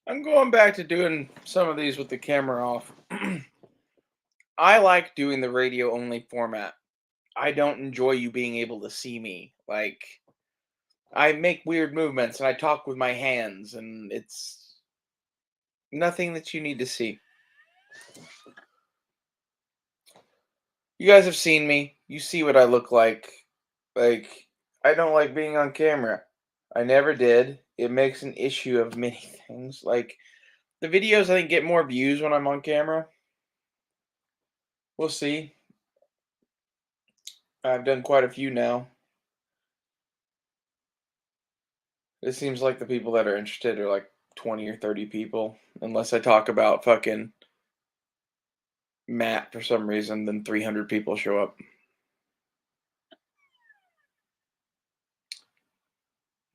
I'm going back to doing some of these with the camera off. I like doing the radio only format. I don't enjoy you being able to see me. Like, I make weird movements and I talk with my hands, and it's nothing that you need to see. You guys have seen me. You see what I look like. Like, I don't like being on camera. I never did. It makes an issue of many things. Like, the videos, I think, get more views when I'm on camera. We'll see. I've done quite a few now. It seems like the people that are interested are like 20 or 30 people. Unless I talk about fucking Matt for some reason, then 300 people show up.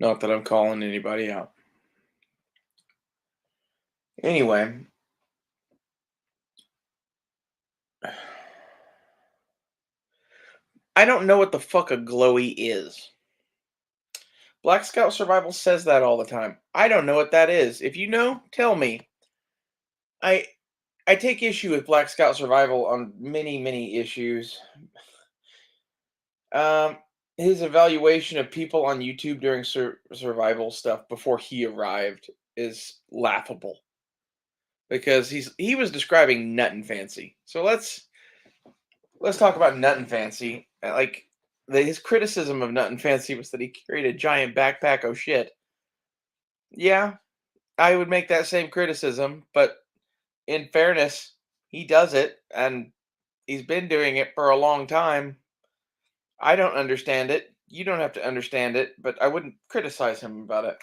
Not that I'm calling anybody out. Anyway, I don't know what the fuck a glowy is. Black Scout Survival says that all the time. I don't know what that is. If you know, tell me. I I take issue with Black Scout Survival on many issues. Um, his evaluation of people on YouTube during survival stuff before he arrived is laughable because he was describing Nut and Fancy. So let's talk about Nut and Fancy. Like his criticism of Nut and Fancy was that he carried a giant backpack. Oh shit. Yeah, I would make that same criticism, but in fairness, he does it and he's been doing it for a long time. I don't understand it. You don't have to understand it, but I wouldn't criticize him about it.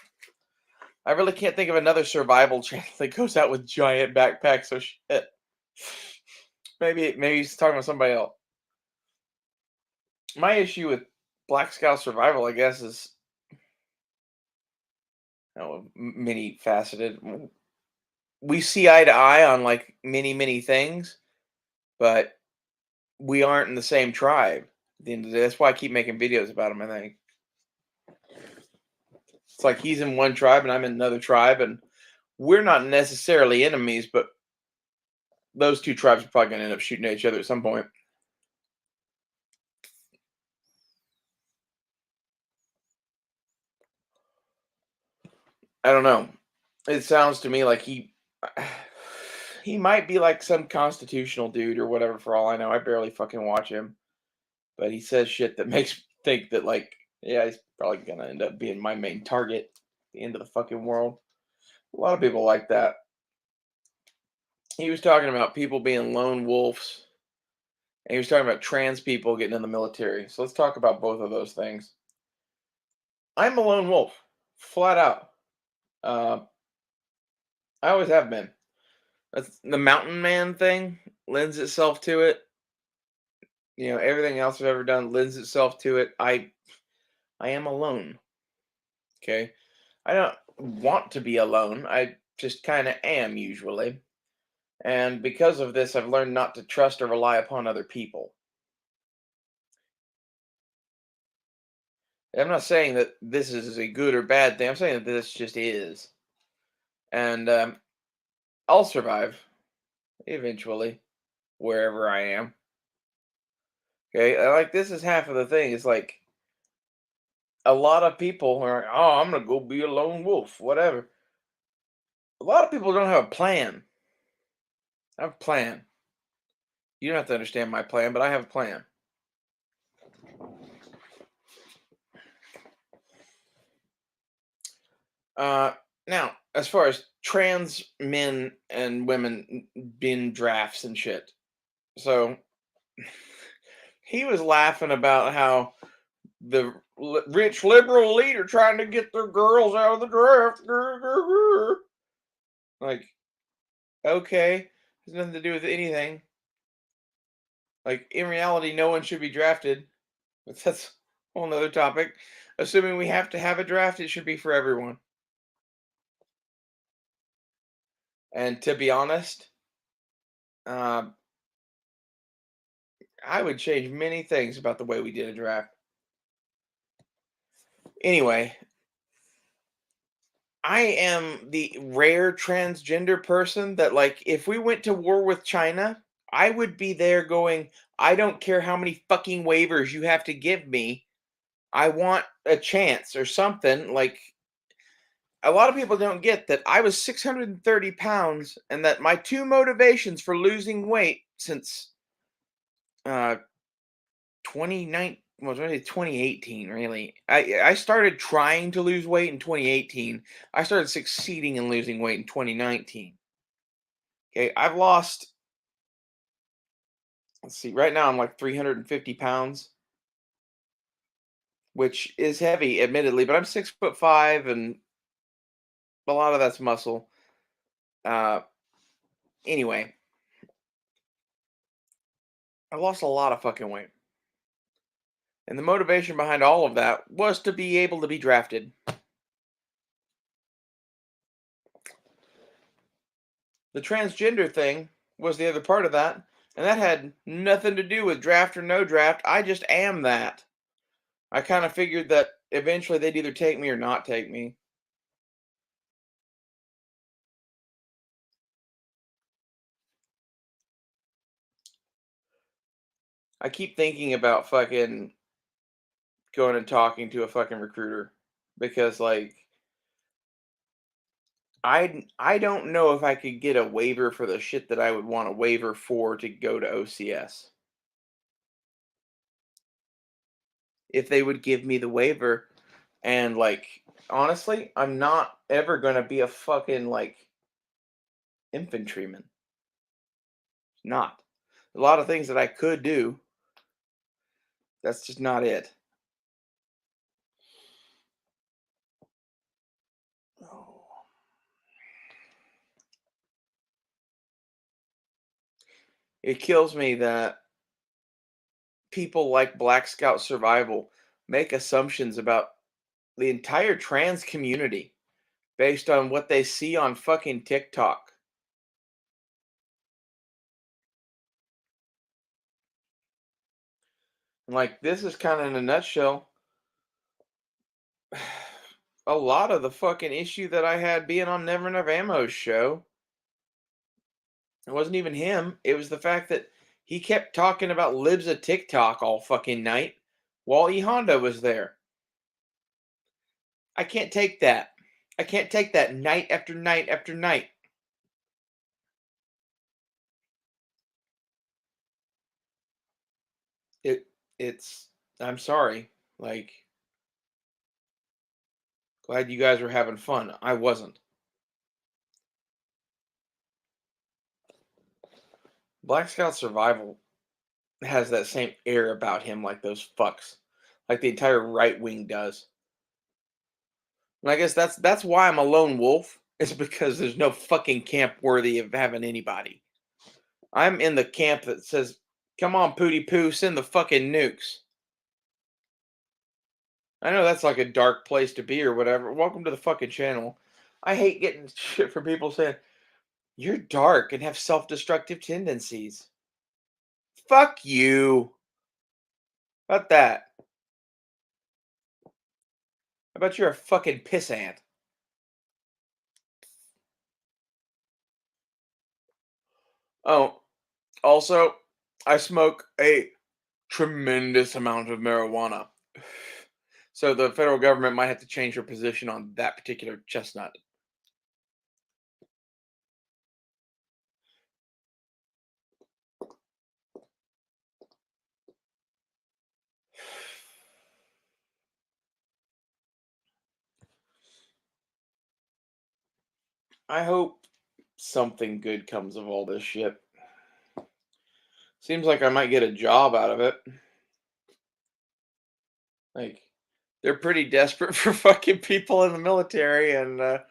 I really can't think of another survival channel that goes out with giant backpacks. So shit. Maybe he's talking about somebody else. My issue with Black Scout Survival, I guess, is many faceted. We see eye to eye on like many things, but we aren't in the same tribe. At the end of the day, that's why I keep making videos about him. I think it's like he's in one tribe and I'm in another tribe, and we're not necessarily enemies, but those two tribes are probably going to end up shooting at each other at some point. I don't know. It sounds to me like he might be like some constitutional dude or whatever. For all I know, I barely fucking watch him, but he says shit that makes me think that like, yeah, he's probably gonna end up being my main target at the end of the fucking world. A lot of people like that. He was talking about people being lone wolves, and he was talking about trans people getting in the military. So let's talk about both of those things. I'm a lone wolf, flat out. Uh, I always have been. That's the mountain man thing lends itself to it. Everything else I've ever done lends itself to it. I am alone. Okay. I don't want to be alone. I just kind of am usually. And because of this, I've learned not to trust or rely upon other people. I'm not saying that this is a good or bad thing. I'm saying that this just is. And I'll survive eventually, wherever I am. Okay. Like, this is half of the thing. It's like, a lot of people are like, oh, I'm going to go be a lone wolf, whatever. A lot of people don't have a plan. I have a plan. You don't have to understand my plan, but I have a plan. Now, as far as trans men and women being drafts and shit, so he was laughing about how the rich liberal elite are trying to get their girls out of the draft. Grr, grr, grr. Like, okay, has nothing to do with anything. Like, in reality, no one should be drafted. But that's a whole nother topic. Assuming we have to have a draft, it should be for everyone. And to be honest, uh, I would change many things about the way we did a draft. Anyway, I am the rare transgender person that, like, if we went to war with China, I would be there going, I don't care how many fucking waivers you have to give me. I want a chance or something. Like, a lot of people don't get that I was 630 pounds and that my two motivations for losing weight since uh 29 well, really 2018, really. I started trying to lose weight in 2018. I started succeeding in losing weight in 2019. Okay, I've lost, let's see, right now I'm like 350 pounds, which is heavy, admittedly, but I'm 6'5" and a lot of that's muscle. Uh, anyway, I lost a lot of fucking weight. And the motivation behind all of that was to be able to be drafted. The transgender thing was the other part of that, and that had nothing to do with draft or no draft. I just am that. I kind of figured that eventually they'd either take me or not take me. I keep thinking about fucking going and talking to a fucking recruiter because, like, I don't know if I could get a waiver for the shit that I would want a waiver for to go to OCS. If they would give me the waiver, and, like, honestly, I'm not ever going to be a fucking, like, infantryman. Not. A lot of things that I could do, that's just not it. Oh. It kills me that people like Black Scout Survival make assumptions about the entire trans community based on what they see on fucking TikTok. Like, this is kind of in a nutshell a lot of the fucking issue that I had being on Never Enough Ammo's show. It wasn't even him. It was the fact that he kept talking about libs of TikTok all fucking night while E Honda was there. I can't take that. I can't take that night after night after night. It it's I'm sorry. Like, glad you guys were having fun. I wasn't. Black Scout Survival has that same air about him like those fucks. Like the entire right wing does. And I guess that's why I'm a lone wolf. It's because there's no fucking camp worthy of having anybody. I'm in the camp that says, "Come on, Pooty Poo, send the fucking nukes." I know that's like a dark place to be or whatever. Welcome to the fucking channel. I hate getting shit from people saying, "You're dark and have self-destructive tendencies." Fuck you. How about that? How about you're a fucking pissant? Oh, also, I smoke a tremendous amount of marijuana. So the federal government might have to change their position on that particular chestnut. I hope something good comes of all this shit. Seems like I might get a job out of it. Like, they're pretty desperate for fucking people in the military, and I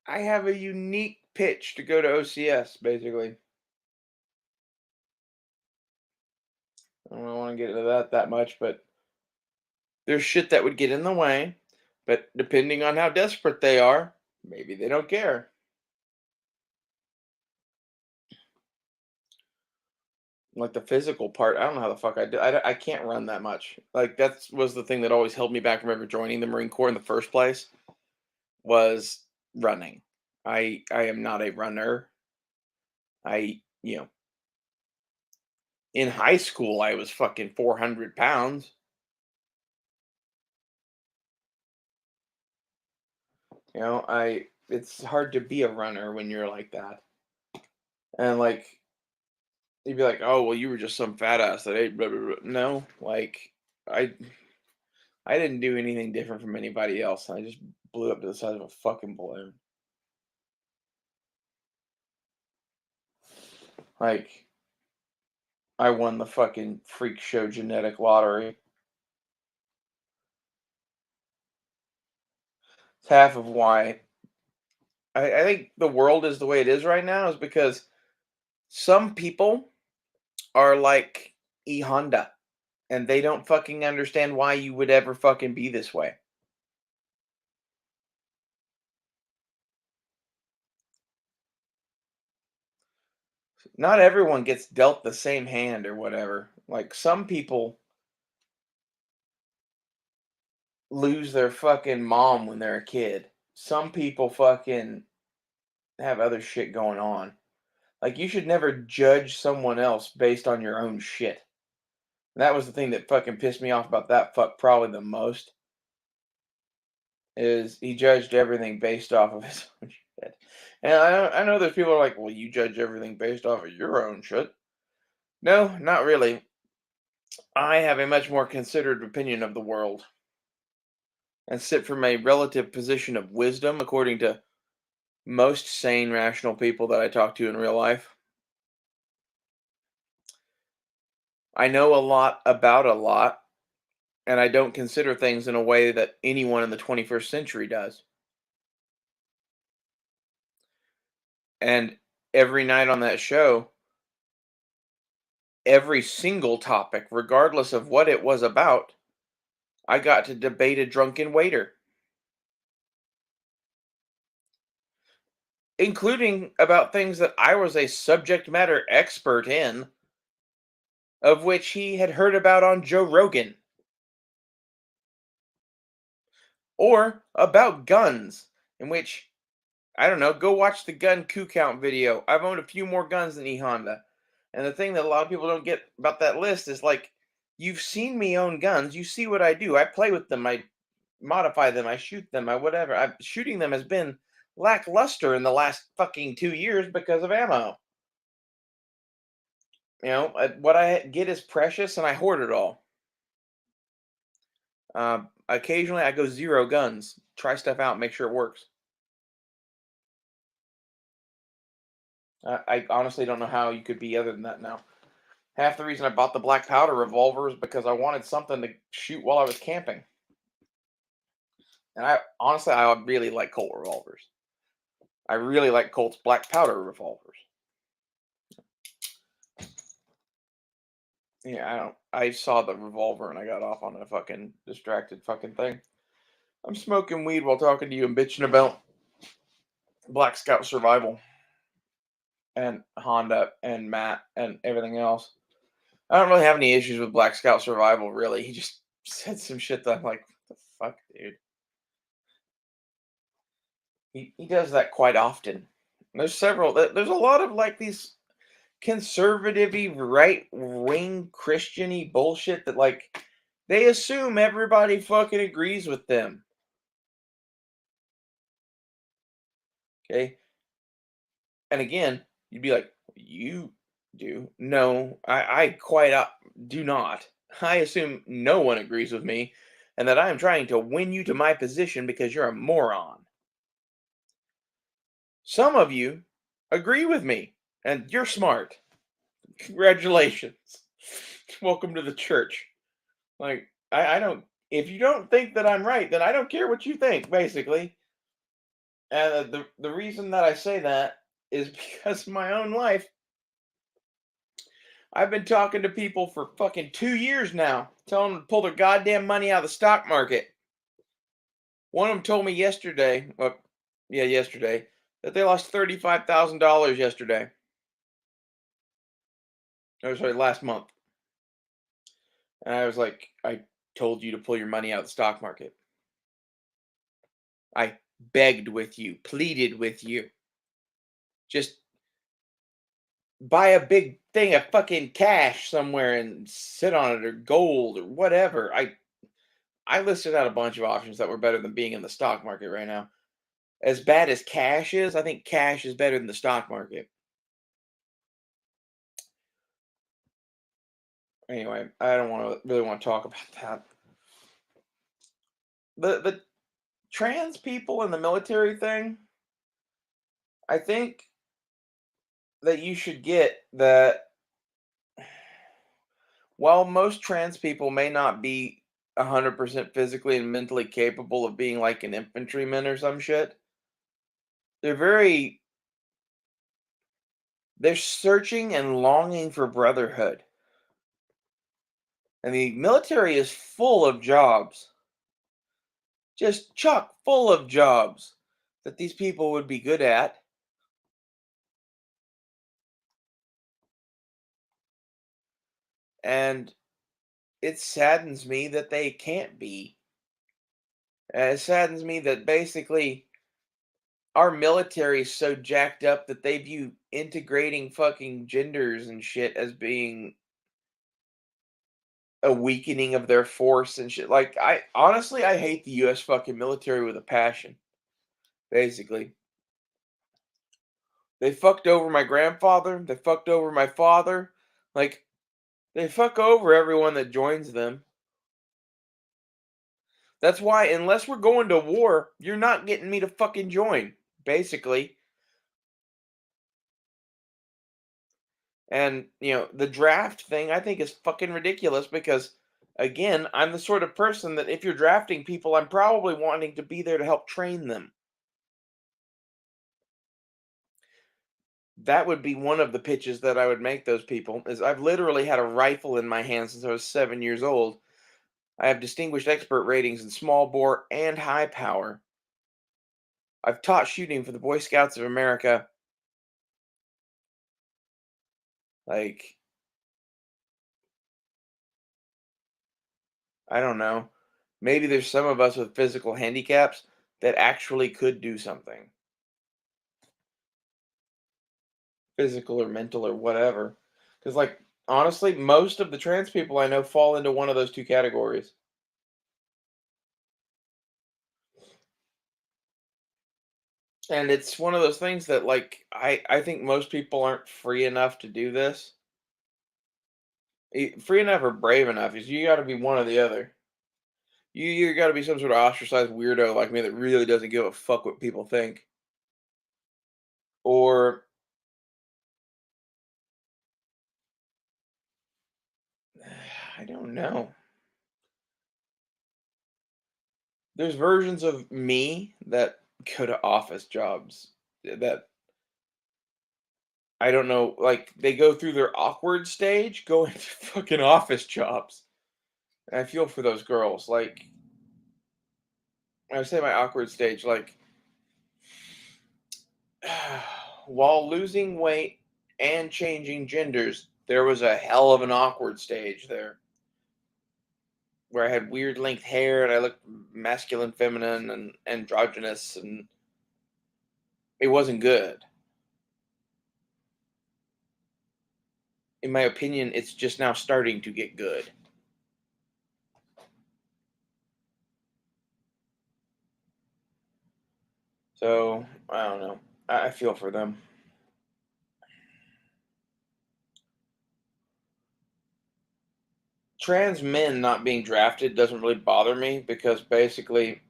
have a unique pitch to go to OCS, basically. I don't want to get into that much, but there's shit that would get in the way. But depending on how desperate they are, maybe they don't care. Like the physical part, I don't know how the fuck I do. I can't run that much. Like that's was the thing that always held me back from ever joining the Marine Corps in the first place was running. I am not a runner. In high school I was fucking 400 pounds. I it's hard to be a runner when you're like that. And like you'd be like, oh well, you were just some fat ass that ate blah, blah, blah. No, like I I didn't do anything different from anybody else. I just blew up to the size of a fucking balloon. Like I won the fucking freak show genetic lottery. It's half of why I think the world is the way it is right now is because some people are like E Honda and they don't fucking understand why you would ever fucking be this way. Not everyone gets dealt the same hand or whatever. Like some people lose their fucking mom when they're a kid. Some people fucking have other shit going on. Like you should never judge someone else based on your own shit. That was the thing that fucking pissed me off about that fuck probably the most is he judged everything based off of his own shit. And I know there's people who are like, well, you judge everything based off of your own shit. No, not really. I have a much more considered opinion of the world and sit from a relative position of wisdom, according to most sane, rational people that I talk to in real life. I know a lot about a lot, and I don't consider things in a way that anyone in the 21st century does. And every night on that show, every single topic, regardless of what it was about, I got to debate a drunken waiter, including about things that I was a subject matter expert in, of which he had heard about on Joe Rogan, or about guns, in which, I don't know, go watch the gun coup count video. I've owned a few more guns than E Honda. And the thing that a lot of people don't get about that list is like, you've seen me own guns. You see what I do. I play with them. I modify them. I shoot them. I whatever. Shooting them has been lackluster in the last fucking 2 years because of ammo. What I get is precious, and I hoard it all. Occasionally, I go zero guns. Try stuff out, make sure it works. I honestly don't know how you could be other than that now. Half the reason I bought the black powder revolver is because I wanted something to shoot while I was camping. And I really like Colt revolvers. I really like Colt's black powder revolvers. Yeah, I don't. I saw the revolver and I got off on a fucking distracted fucking thing. I'm smoking weed while talking to you and bitching about Black Scout Survival and Honda and Matt and everything else. I don't really have any issues with Black Scout Survival, really. He just said some shit that I'm like, what the fuck, dude? He does that quite often. There's a lot of like these conservative right wing Christiany bullshit that like they assume everybody fucking agrees with them. Okay. And again, you'd be like, you do. No, I quite do not. I assume no one agrees with me and that I am trying to win you to my position because you're a moron. Some of you agree with me and you're smart. Congratulations. Welcome to the church. Like, I don't, if you don't think that I'm right, then I don't care what you think, basically. And the reason that I say that is because of my own life. I've been talking to people for fucking 2 years now, telling them to pull their goddamn money out of the stock market. One of them told me yesterday, yesterday, that they lost $35,000 yesterday. Oh, sorry, last month. And I was like, I told you to pull your money out of the stock market. I begged with you, pleaded with you. Just buy a big thing of fucking cash somewhere and sit on it or gold or whatever. I listed out a bunch of options that were better than being in the stock market right now. As bad as cash is, I think cash is better than the stock market. Anyway, I don't want to talk about that. The trans people in the military thing, I think that you should get that while most trans people may not be 100% physically and mentally capable of being like an infantryman or some shit, they're very they're searching and longing for brotherhood. And the military is full of jobs, just chock full of jobs that these people would be good at. And it saddens me that they can't be. It saddens me that basically our military is so jacked up that they view integrating fucking genders and shit as being a weakening of their force and shit. Like I honestly I hate the US fucking military with a passion, basically. They fucked over my grandfather, they fucked over my father. Like they fuck over everyone that joins them. That's why unless we're going to war, you're not getting me to fucking join, basically. And, the draft thing I think is fucking ridiculous because again, I'm the sort of person that if you're drafting people, I'm probably wanting to be there to help train them. That would be one of the pitches that I would make those people is I've literally had a rifle in my hand since I was 7 years old. I have distinguished expert ratings in small bore and high power. I've taught shooting for the Boy Scouts of America. Like, I don't know. Maybe there's some of us with physical handicaps that actually could do something, physical or mental or whatever. Because, like, honestly, most of the trans people I know fall into one of those two categories. And it's one of those things that, like, I think most people aren't free enough to do this. Free enough or brave enough is you got to be one or the other. You got to be some sort of ostracized weirdo like me that really doesn't give a fuck what people think, or I don't know. There's versions of me that go to office jobs that I don't know. Like they go through their awkward stage, going to fucking office jobs. And I feel for those girls. Like I say, my awkward stage, like while losing weight and changing genders, there was a hell of an awkward stage there where I had weird length hair and I looked masculine, feminine, and androgynous, and it wasn't good. In my opinion, it's just now starting to get good. So I don't know. I feel for them. Trans men not being drafted doesn't really bother me because basically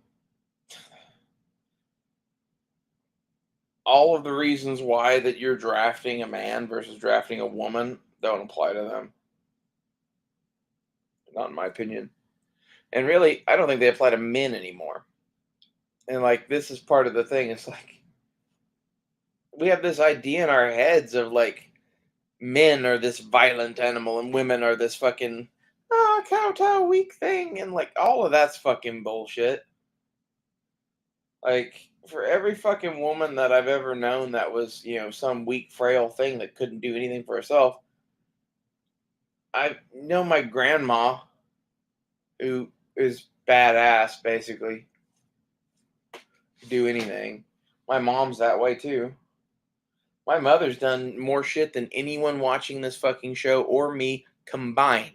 all of the reasons why that you're drafting a man versus drafting a woman don't apply to them. Not in my opinion. And really, I don't think they apply to men anymore. And like this is part of the thing. It's like we have this idea in our heads of like men are this violent animal and women are this fucking kowtow weak thing, and like all of that's fucking bullshit. Like for every fucking woman that I've ever known that was some weak frail thing that couldn't do anything for herself, I know my grandma, who is badass, basically, could do anything. My mom's that way too. My mother's done more shit than anyone watching this fucking show or me combined.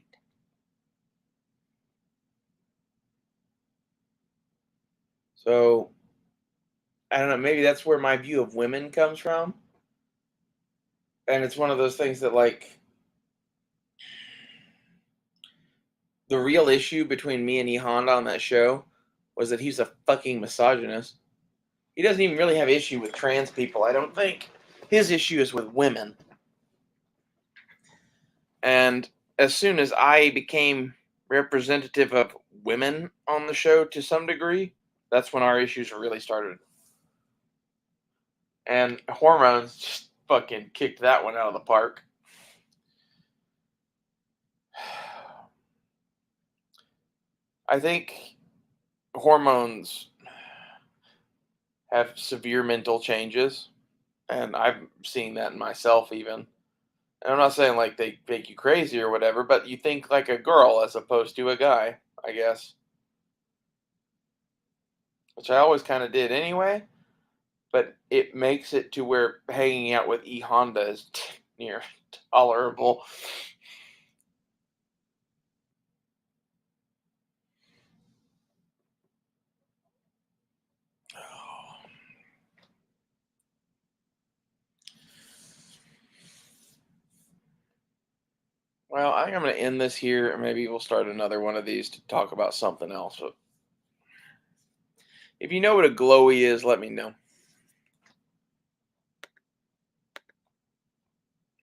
So I don't know. Maybe that's where my view of women comes from, and it's one of those things that like the real issue between me and E Honda on that show was that he's a fucking misogynist. He doesn't even really have issue with trans people, I don't think. His issue is with women. And as soon as I became representative of women on the show to some degree, that's when our issues really started. And hormones just fucking kicked that one out of the park. I think hormones have severe mental changes, and I'm seeing that in myself even. And I'm not saying like they make you crazy or whatever, but you think like a girl as opposed to a guy, I guess. Which I always kind of did anyway, but it makes it to where hanging out with E Honda is near tolerable. Well, I think I'm going to end this here, and maybe we'll start another one of these to talk about something else. But if you know what a glowie is, let me know.